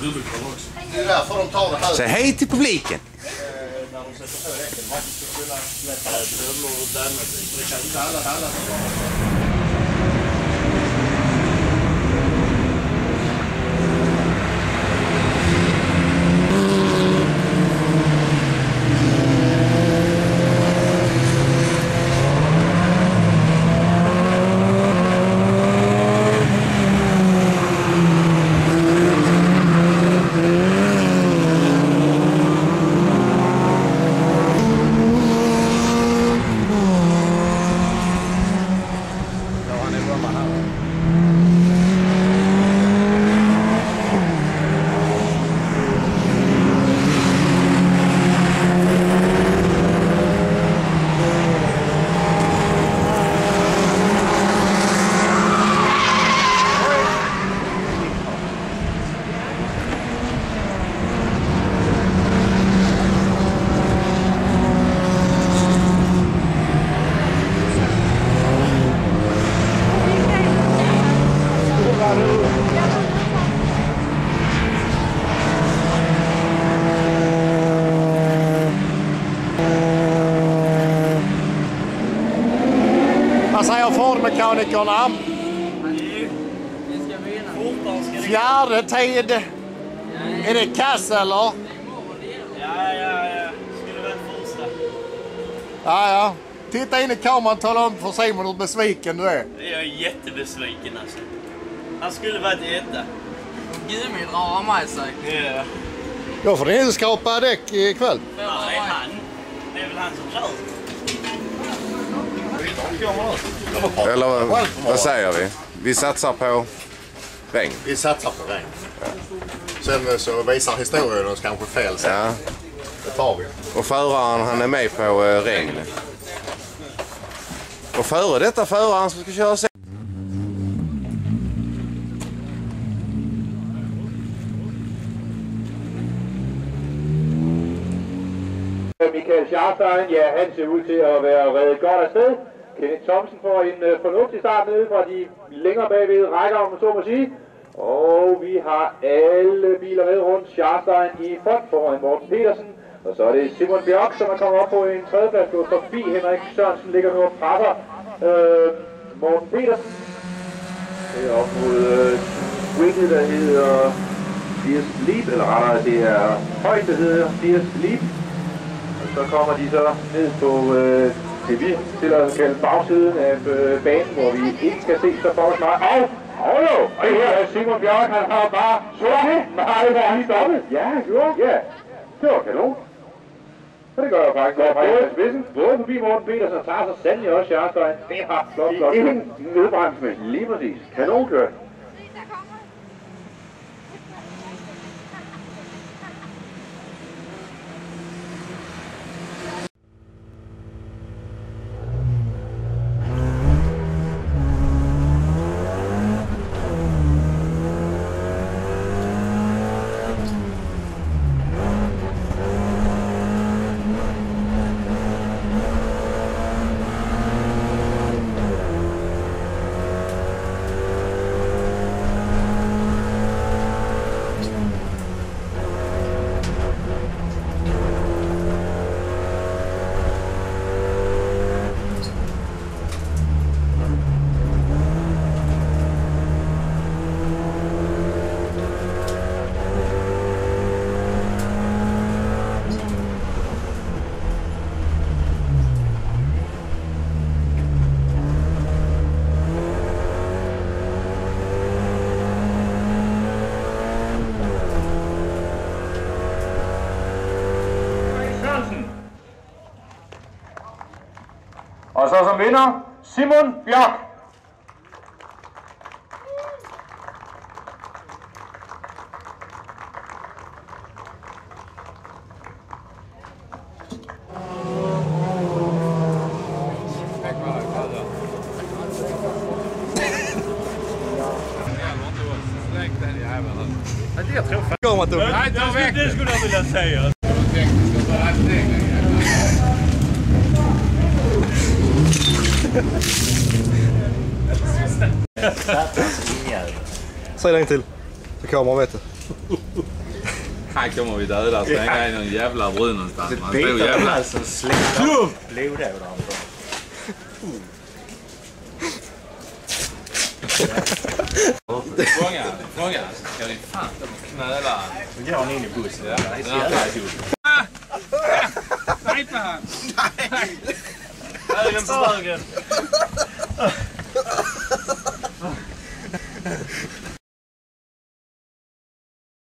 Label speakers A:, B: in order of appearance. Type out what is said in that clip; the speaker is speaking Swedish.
A: dubbelkoll också.
B: Det är därför de tar det här.
C: Säg hej till publiken.
B: När de sätter på räcken. Man ska kunna släppa ut och därmed. Det kan inte alla. Vad säger Ford-mekanikerna? Fjärde tid. Är det kass eller?
A: Ja. Skulle väl fortsätta.
B: Ja. Titta in i kameran och tala om för Simon hur besviken du är.
A: Jag är jättebesviken alltså. Han skulle varit etta.
D: Gumi drar med sig.
A: Ja.
B: Då får ni inte skrapa däck ikväll.
A: Nej, han. Det är väl han som kör.
C: Eller vad säger vi? Vi satsar på regn.
B: Vi satsar på regn. Ja. Sen så visar historien oss kanske fel.
C: Ja.
B: Det tar vi.
C: Och föraren han är med på regn. Och före detta föraren som ska köra sen.
E: Michael Scharstein, ja, han ser ud til at være reddet godt afsted. Kenneth Thomsen får en fornuftig start nede fra de længere bagved rækker, om man så må sige. Og vi har alle biler med rundt. Scharstein i front foran Morten Petersen. Og så er det Simon Bjørk, som er kommet op på en tredjeplads, gået forbi Henrik Sørensen, ligger nu og presser Morten Petersen. Det er op mod swinget, der hedder Dias Leap, eller rettere, det er højt, der hedder Dias Leap. Så kommer de så ned på det vi til at kalde bagsiden af banen, hvor vi ikke skal se så for meget. Og her er Simon Bjørk, han har bare meget lige stoppet. Ja, ja. Det var kanon. Så det gør jeg faktisk godt fra spidsen. Både forbi Morten Petersen og tager sig sandelig også Scharstein. Det har flot. Ingen nedbremsning. Lige præcis. Kanon kørt. Og så som vinder, Simon Bjørk.
A: Det skulle jag vilja säga.
B: Säg den till. Så kameran vet det.
F: Här kommer vi döda och slänga in en jävla brud någonstans.
B: Det
F: Man
B: biter
F: tror jävla...
B: alltså släkta blod över dem.
F: Fånga. Ska vi fan knöla.
B: Så går han in i bussen.
F: Ja.
B: Det är så jävla kul.
A: Nej! Högen på bögen!